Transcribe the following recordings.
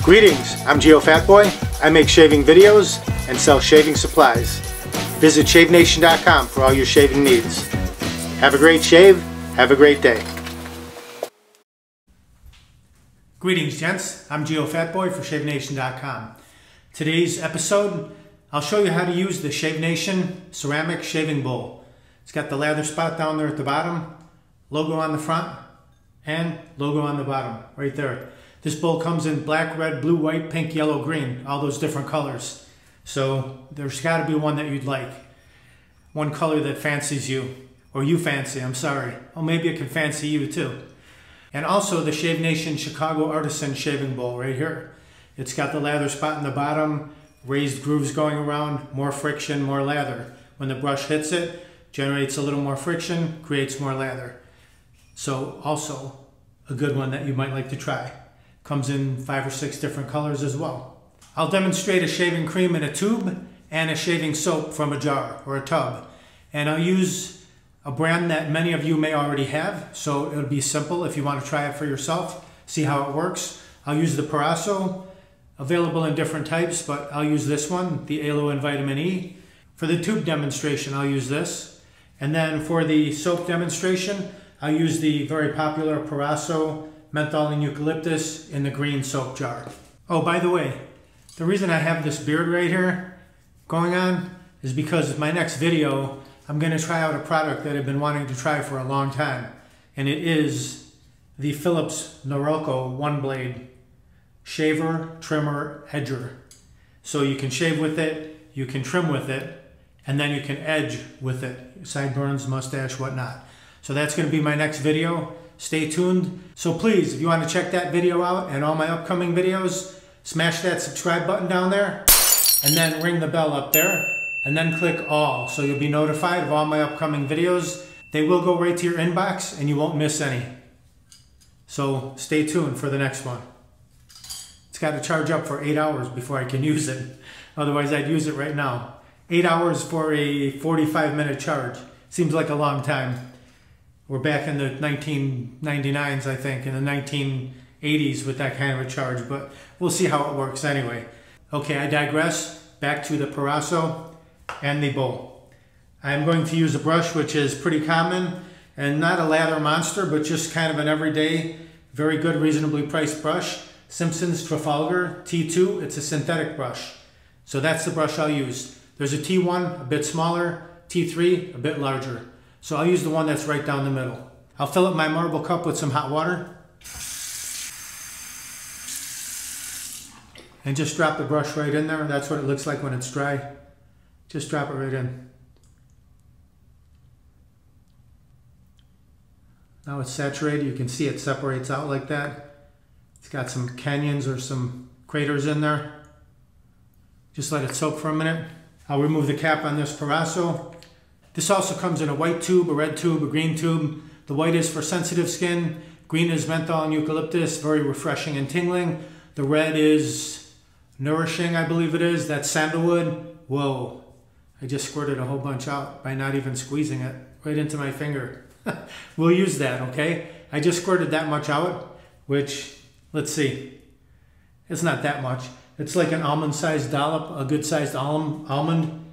Greetings, I'm Geofatboy. I make shaving videos and sell shaving supplies. Visit shavenation.com for all your shaving needs. Have a great shave, have a great day. Greetings gents, I'm Geofatboy for shavenation.com. Today's episode, I'll show you how to use the Shave Nation ceramic shaving bowl. It's got the lather spot down there at the bottom, logo on the front, and logo on the bottom, right there. This bowl comes in black, red, blue, white, pink, yellow, green, all those different colors. So there's got to be one that you'd like. One color that fancies you, or you fancy, I'm sorry. Oh, maybe it can fancy you too. And also the Shave Nation Chicago Artisan Shaving Bowl right here. It's got the lather spot in the bottom, raised grooves going around, more friction, more lather. When the brush hits it, generates a little more friction, creates more lather. So also a good one that you might like to try. Comes in 5 or 6 different colors as well. I'll demonstrate a shaving cream in a tube and a shaving soap from a jar or a tub. And I'll use a brand that many of you may already have, so it'll be simple if you want to try it for yourself, see how it works. I'll use the Proraso, available in different types, but I'll use this one, the Aloe and Vitamin E. For the tube demonstration, I'll use this. And then for the soap demonstration, I'll use the very popular Proraso menthol and eucalyptus in the green soap jar. Oh, by the way, the reason I have this beard right here going on is because my next video, I'm going to try out a product that I've been wanting to try for a long time. And it is the Philips Norelco one blade shaver, trimmer, edger. So you can shave with it, you can trim with it, and then you can edge with it. Sideburns, mustache, whatnot. So that's going to be my next video. Stay tuned. So please, if you want to check that video out and all my upcoming videos, smash that subscribe button down there and then ring the bell up there and then click all so you'll be notified of all my upcoming videos. They will go right to your inbox and you won't miss any. So stay tuned for the next one. It's got to charge up for 8 hours before I can use it. Otherwise I'd use it right now. 8 hours for a 45-minute charge. Seems like a long time. We're back in the 1999s, I think, in the 1980s with that kind of a charge, but we'll see how it works anyway. Okay, I digress. Back to the Proraso and the bowl. I'm going to use a brush which is pretty common and not a lather monster, but just kind of an everyday, very good, reasonably priced brush. Simpsons Trafalgar T2. It's a synthetic brush. So that's the brush I'll use. There's a T1, a bit smaller, T3, a bit larger. So I'll use the one that's right down the middle. I'll fill up my marble cup with some hot water. And just drop the brush right in there. That's what it looks like when it's dry. Just drop it right in. Now it's saturated. You can see it separates out like that. It's got some canyons or some craters in there. Just let it soak for a minute. I'll remove the cap on this Proraso. This also comes in a white tube, a red tube, a green tube. The white is for sensitive skin. Green is menthol and eucalyptus, very refreshing and tingling. The red is nourishing, I believe it is. That's sandalwood. Whoa, I just squirted a whole bunch out by not even squeezing it right into my finger. We'll use that, okay? I just squirted that much out, which, let's see. It's not that much. It's like an almond-sized dollop, a good-sized almond.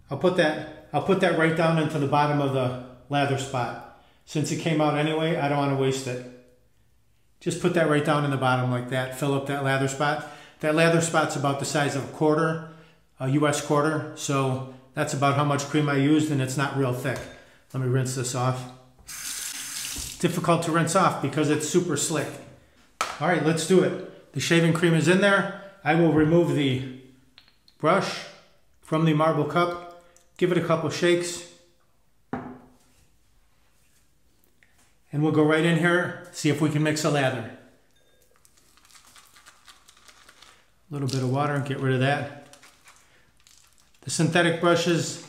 I'll put that right down into the bottom of the lather spot. Since it came out anyway, I don't want to waste it. Just put that right down in the bottom like that. Fill up that lather spot. That lather spot's about the size of a quarter, a US quarter. So that's about how much cream I used, and it's not real thick. Let me rinse this off. It's difficult to rinse off because it's super slick. All right, let's do it. The shaving cream is in there. I will remove the brush from the marble cup. Give it a couple shakes. And we'll go right in here, see if we can mix a lather. A little bit of water and get rid of that. The synthetic brushes,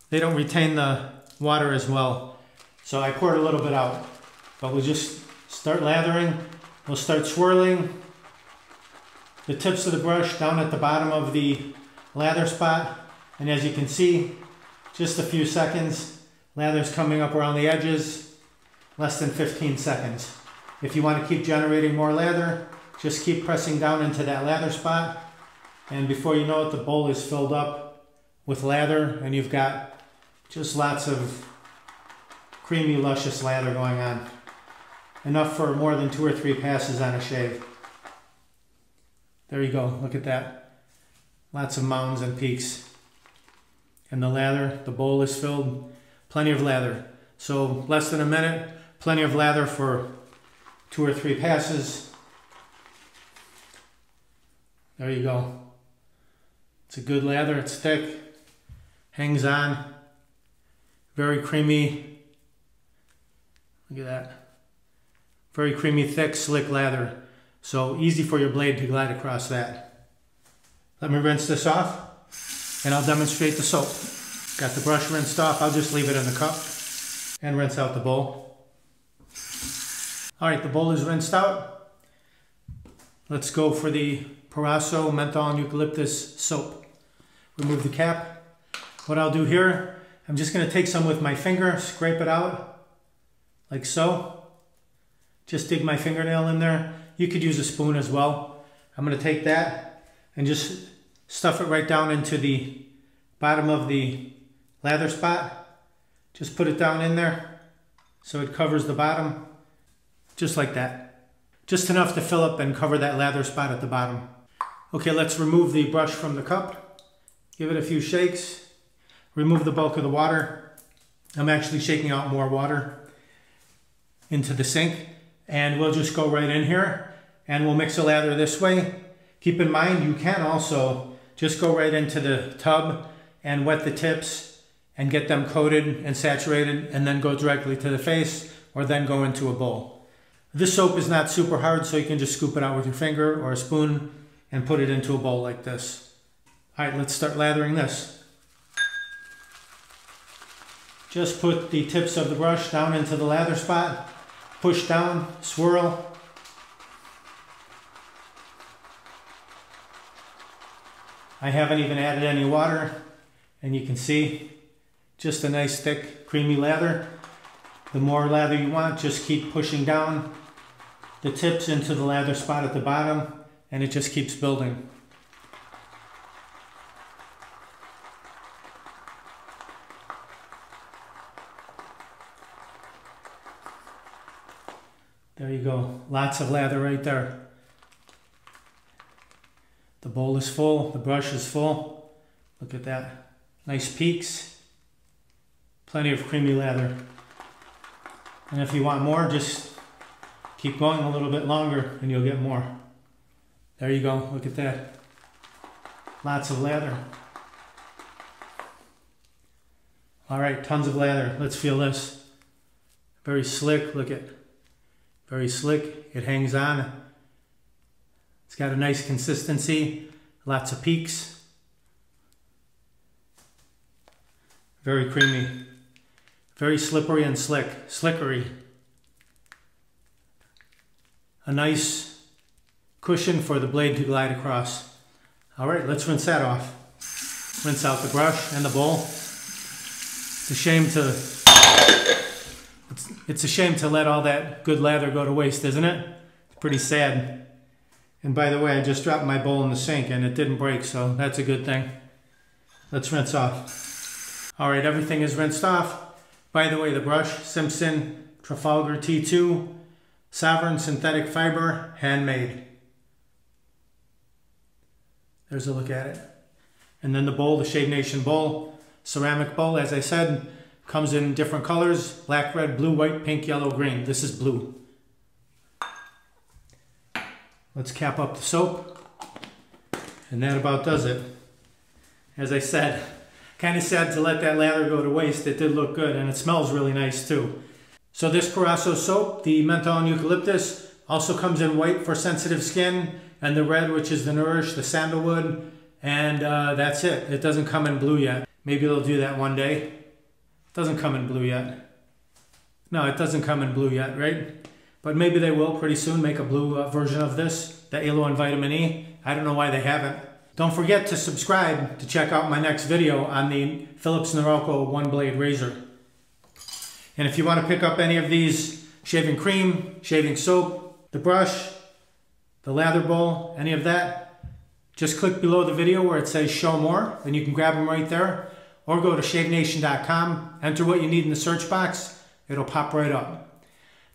they don't retain the water as well. So I poured a little bit out. But we'll just start lathering. We'll start swirling the tips of the brush down at the bottom of the lather spot. And as you can see, just a few seconds, lather's coming up around the edges, less than 15 seconds. If you want to keep generating more lather, Just keep pressing down into that lather spot, and before you know it, the bowl is filled up with lather, and you've got just lots of creamy, luscious lather going on. Enough for more than 2 or 3 passes on a shave. There you go, look at that. Lots of mounds and peaks. And the lather, the bowl is filled, plenty of lather. So less than a minute, plenty of lather for 2 or 3 passes. There you go. It's a good lather, it's thick, hangs on, very creamy. Look at that. Very creamy, thick, slick lather. So easy for your blade to glide across that. Let me rinse this off and I'll demonstrate the soap. Got the brush rinsed off, I'll just leave it in the cup and rinse out the bowl. All right, the bowl is rinsed out. Let's go for the Proraso menthol and eucalyptus soap. Remove the cap. What I'll do here, I'm just going to take some with my finger, scrape it out like so. Just dig my fingernail in there. You could use a spoon as well. I'm going to take that and just stuff it right down into the bottom of the lather spot. Just put it down in there so it covers the bottom, just like that. Just enough to fill up and cover that lather spot at the bottom. Okay, let's remove the brush from the cup. Give it a few shakes. Remove the bulk of the water. I'm actually shaking out more water into the sink. And we'll just go right in here and we'll mix the lather this way. Keep in mind, you can also just go right into the tub and wet the tips and get them coated and saturated and then go directly to the face or then go into a bowl. This soap is not super hard, so you can just scoop it out with your finger or a spoon and put it into a bowl like this. All right, let's start lathering this. Just put the tips of the brush down into the lather spot, push down, swirl. I haven't even added any water, and you can see just a nice thick creamy lather. The more lather you want, just keep pushing down the tips into the lather spot at the bottom, and it just keeps building. There you go, lots of lather right there. The bowl is full, the brush is full. Look at that, nice peaks. Plenty of creamy lather. And if you want more, just keep going a little bit longer and you'll get more. There you go, look at that. Lots of lather. All right, tons of lather. Let's feel this. Very slick, look at. Very slick, it hangs on. It's got a nice consistency, lots of peaks. Very creamy. Very slippery and slick, slickery. A nice cushion for the blade to glide across. All right, let's rinse that off. Rinse out the brush and the bowl. It's a shame to let all that good lather go to waste, isn't it? It's pretty sad. And by the way, I just dropped my bowl in the sink and it didn't break, so that's a good thing. Let's rinse off. All right, everything is rinsed off. By the way, the brush, Simpsons Trafalgar T2, Sovereign synthetic fiber, handmade. There's a look at it. And then the bowl, the Shave Nation bowl, ceramic bowl, as I said, comes in different colors, black, red, blue, white, pink, yellow, green. This is blue. Let's cap up the soap. And that about does it. As I said, kind of sad to let that lather go to waste. It did look good and it smells really nice too. So this Proraso soap, the menthol and eucalyptus, also comes in white for sensitive skin and the red, which is the Nourish, the sandalwood, and that's it. It doesn't come in blue yet. Maybe they'll do that one day. It doesn't come in blue yet. No, it doesn't come in blue yet, right? But maybe they will pretty soon make a blue version of this, the aloe and vitamin E. I don't know why they haven't. Don't forget to subscribe to check out my next video on the Philips Norelco one blade razor. And if you want to pick up any of these shaving cream, shaving soap, the brush, the lather bowl, any of that, just click below the video where it says show more, and you can grab them right there. Or go to shavenation.com, enter what you need in the search box, it'll pop right up.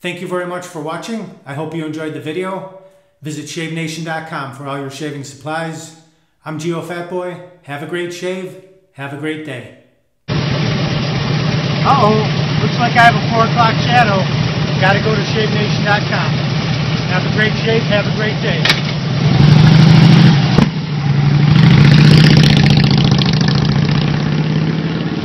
Thank you very much for watching. I hope you enjoyed the video. Visit shavenation.com for all your shaving supplies. I'm Geofatboy. Have a great shave. Have a great day. Uh-oh, looks like I have a 4 o'clock shadow. Gotta go to shavenation.com. Have a great shave. Have a great day.